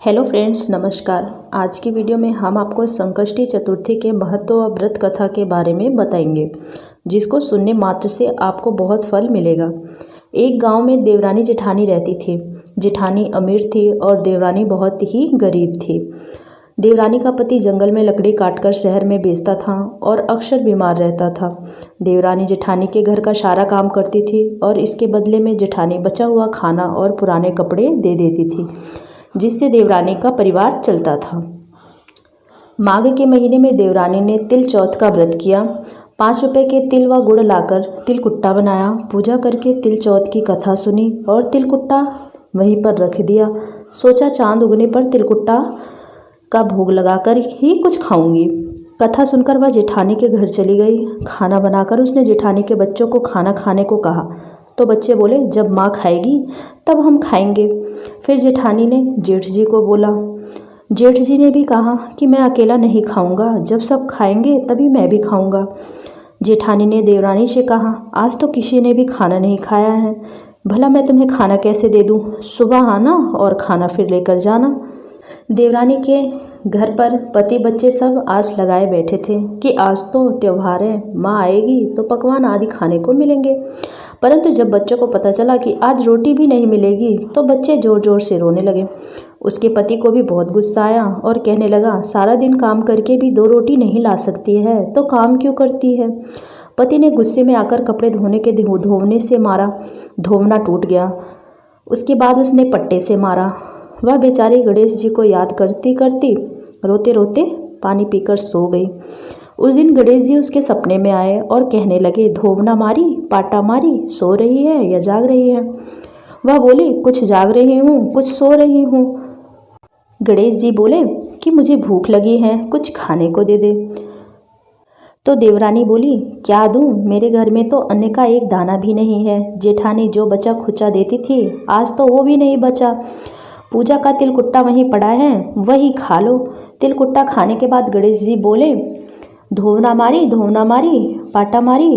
Hello friends, नमस्कार। आज की वीडियो में हम आपको संकष्टी चतुर्थी के महत्व व व्रत कथा के बारे में बताएंगे, जिसको सुनने मात्र से आपको बहुत फल मिलेगा। एक गांव में देवरानी जेठानी रहती थी। जेठानी अमीर थी और देवरानी बहुत ही गरीब थी। देवरानी का पति जंगल में लकड़ी काटकर शहर में बेचता था और अक्सर बीमार रहता था। देवरानी जेठानी के घर का सारा काम करती थी और इसके बदले में जेठानी बचा हुआ खाना और पुराने कपड़े दे देती थी, जिससे देवरानी का परिवार चलता था। माघ के महीने में देवरानी ने तिल चौथ का व्रत किया। 5 रुपए के तिल व गुड़ लाकर तिलकुट्टा बनाया। पूजा करके तिल चौथ की कथा सुनी और तिलकुट्टा वहीं पर रख दिया। सोचा चांद उगने पर तिलकुट्टा का भोग लगाकर ही कुछ खाऊंगी। कथा सुनकर वह जेठानी के घर चली गई। खाना बनाकर उसने जेठानी के बच्चों को खाना खाने को कहा, तो बच्चे बोले, जब माँ खाएगी तब हम खाएंगे। फिर जेठानी ने जेठ जी को बोला। जेठ जी ने भी कहा कि मैं अकेला नहीं खाऊंगा, जब सब खाएंगे तभी मैं भी खाऊंगा। जेठानी ने देवरानी से कहा, आज तो किसी ने भी खाना नहीं खाया है, भला मैं तुम्हें खाना कैसे दे दूँ? सुबह आना और खाना फिर लेकर जाना। देवरानी के घर पर पति बच्चे सब आस लगाए बैठे थे कि आज तो त्योहार है, माँ आएगी तो पकवान आदि खाने को मिलेंगे। परंतु जब बच्चों को पता चला कि आज रोटी भी नहीं मिलेगी तो बच्चे ज़ोर ज़ोर से रोने लगे। उसके पति को भी बहुत गुस्सा आया और कहने लगा, सारा दिन काम करके भी 2 रोटी नहीं ला सकती है तो काम क्यों करती है? पति ने गुस्से में आकर कपड़े धोने के धोवने से मारा। धोवना टूट गया। उसके बाद उसने पट्टे से मारा। वह बेचारी गणेश जी को याद करती करती रोते रोते पानी पीकर सो गई। उस दिन गणेश जी उसके सपने में आए और कहने लगे, धोवना मारी, पाटा मारी, सो रही है या जाग रही है? वह बोली, कुछ जाग रही हूँ, कुछ सो रही हूँ। गणेश जी बोले कि मुझे भूख लगी है, कुछ खाने को दे दे। तो देवरानी बोली, क्या दूँ? मेरे घर में तो अन्न का एक दाना भी नहीं है। जेठानी जो बचा खुचा देती थी, आज तो वो भी नहीं बचा। पूजा का तिलकुट्टा वहीं पड़ा है, वही खा लो। तिलकुट्टा खाने के बाद गणेश जी बोले, धोवना मारी, पाटा मारी,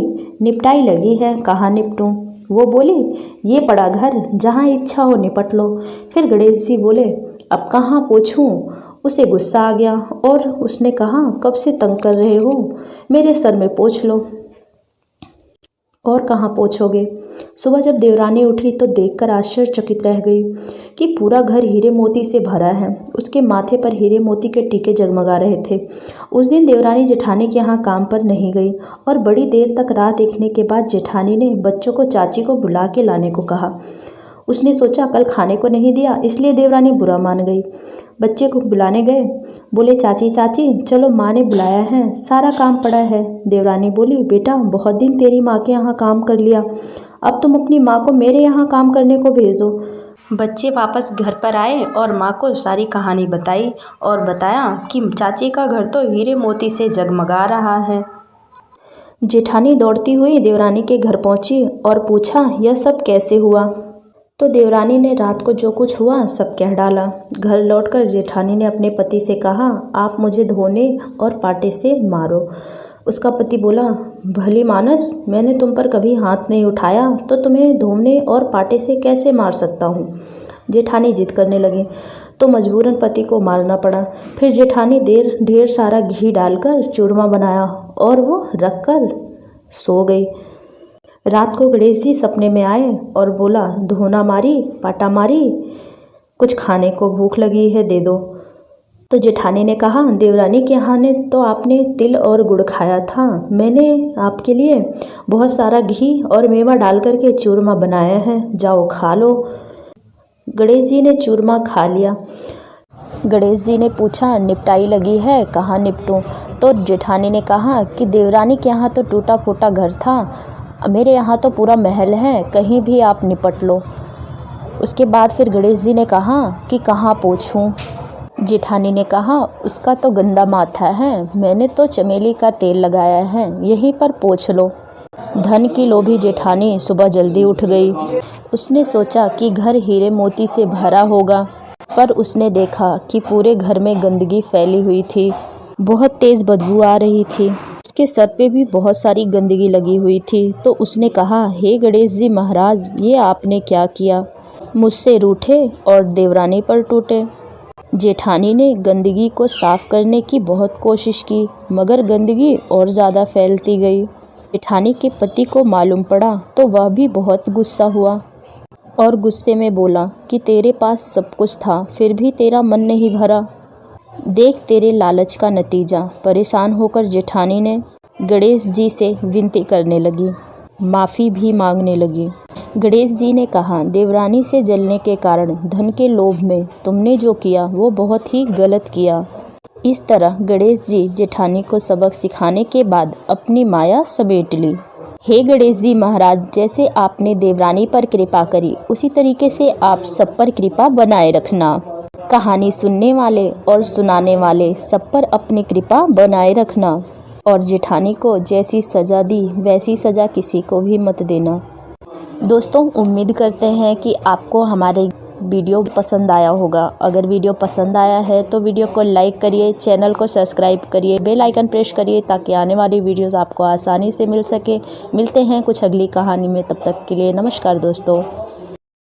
निपटाई लगी है, कहाँ निपटूं? वो बोली, ये पड़ा घर, जहाँ इच्छा हो निपट लो। फिर गणेश जी बोले, अब कहाँ पोंछूं? उसे गुस्सा आ गया और उसने कहा, कब से तंग कर रहे हो, मेरे सर में पोंछ लो। और कहाँ पोंछोगे? सुबह जब देवरानी उठी तो देखकर आश्चर्यचकित रह गई कि पूरा घर हीरे मोती से भरा है। उसके माथे पर हीरे मोती के टीके जगमगा रहे थे। उस दिन देवरानी जेठानी के यहाँ काम पर नहीं गई और बड़ी देर तक राह देखने के बाद जेठानी ने बच्चों को चाची को बुला के लाने को कहा। उसने सोचा कल खाने को नहीं दिया, इसलिए देवरानी बुरा मान गई। बच्चे को बुलाने गए। बोले, चाची चाची चलो, माँ ने बुलाया है, सारा काम पड़ा है। देवरानी बोली, बेटा बहुत दिन तेरी माँ के यहाँ काम कर लिया, अब तुम अपनी माँ को मेरे यहाँ काम करने को भेज दो। बच्चे वापस घर पर आए और माँ को सारी कहानी बताई और बताया कि चाची का घर तो हीरे मोती से जगमगा रहा है। जेठानी दौड़ती हुई देवरानी के घर पहुँची और पूछा, यह सब कैसे हुआ? तो देवरानी ने रात को जो कुछ हुआ सब कह डाला। घर लौटकर जेठानी ने अपने पति से कहा, आप मुझे धोने और पाटे से मारो। उसका पति बोला, भली मानस, मैंने तुम पर कभी हाथ नहीं उठाया तो तुम्हें धोने और पाटे से कैसे मार सकता हूँ? जेठानी जिद करने लगी तो मजबूरन पति को मारना पड़ा। फिर जेठानी ढेर सारा घी डालकर चूरमा बनाया और वो रखकर सो गई। रात को गणेश जी सपने में आए और बोला, धोना मारी, पाटा मारी, कुछ खाने को भूख लगी है, दे दो। तो जेठानी ने कहा, देवरानी के यहाँ ने तो आपने तिल और गुड़ खाया था, मैंने आपके लिए बहुत सारा घी और मेवा डाल करके चूरमा बनाया है, जाओ खा लो। गणेश जी ने चूरमा खा लिया। गणेश जी ने पूछा, निपटाई लगी है, कहाँ निपटूं? तो जेठानी ने कहा कि देवरानी के यहाँ तो टूटा फूटा घर था, मेरे यहाँ तो पूरा महल है, कहीं भी आप निपट लो। उसके बाद फिर गणेश जी ने कहा कि कहाँ पोंछूं? जेठानी ने कहा, उसका तो गंदा माथा है, मैंने तो चमेली का तेल लगाया है, यहीं पर पोंछ लो। धन की लोभी जेठानी सुबह जल्दी उठ गई। उसने सोचा कि घर हीरे मोती से भरा होगा, पर उसने देखा कि पूरे घर में गंदगी फैली हुई थी। बहुत तेज़ बदबू आ रही थी। उसके सर पे भी बहुत सारी गंदगी लगी हुई थी। तो उसने कहा, हे गणेश जी महाराज, ये आपने क्या किया? मुझसे रूठे और देवरानी पर टूटे। जेठानी ने गंदगी को साफ करने की बहुत कोशिश की, मगर गंदगी और ज़्यादा फैलती गई। जेठानी के पति को मालूम पड़ा तो वह भी बहुत गुस्सा हुआ और गुस्से में बोला कि तेरे पास सब कुछ था, फिर भी तेरा मन नहीं भरा। देख तेरे लालच का नतीजा। परेशान होकर जेठानी ने गणेश जी से विनती करने लगी, माफ़ी भी मांगने लगी। गणेश जी ने कहा, देवरानी से जलने के कारण धन के लोभ में तुमने जो किया वो बहुत ही गलत किया। इस तरह गणेश जी जेठानी को सबक सिखाने के बाद अपनी माया समेट ली। हे गणेश जी महाराज, जैसे आपने देवरानी पर कृपा करी उसी तरीके से आप सब पर कृपा बनाए रखना। कहानी सुनने वाले और सुनाने वाले सब पर अपनी कृपा बनाए रखना। और जेठानी को जैसी सज़ा दी वैसी सज़ा किसी को भी मत देना। दोस्तों, उम्मीद करते हैं कि आपको हमारे वीडियो पसंद आया होगा। अगर वीडियो पसंद आया है तो वीडियो को लाइक करिए, चैनल को सब्सक्राइब करिए, बेल आइकन प्रेस करिए ताकि आने वाली वीडियोस आपको आसानी से मिल सके। मिलते हैं कुछ अगली कहानी में, तब तक के लिए नमस्कार दोस्तों।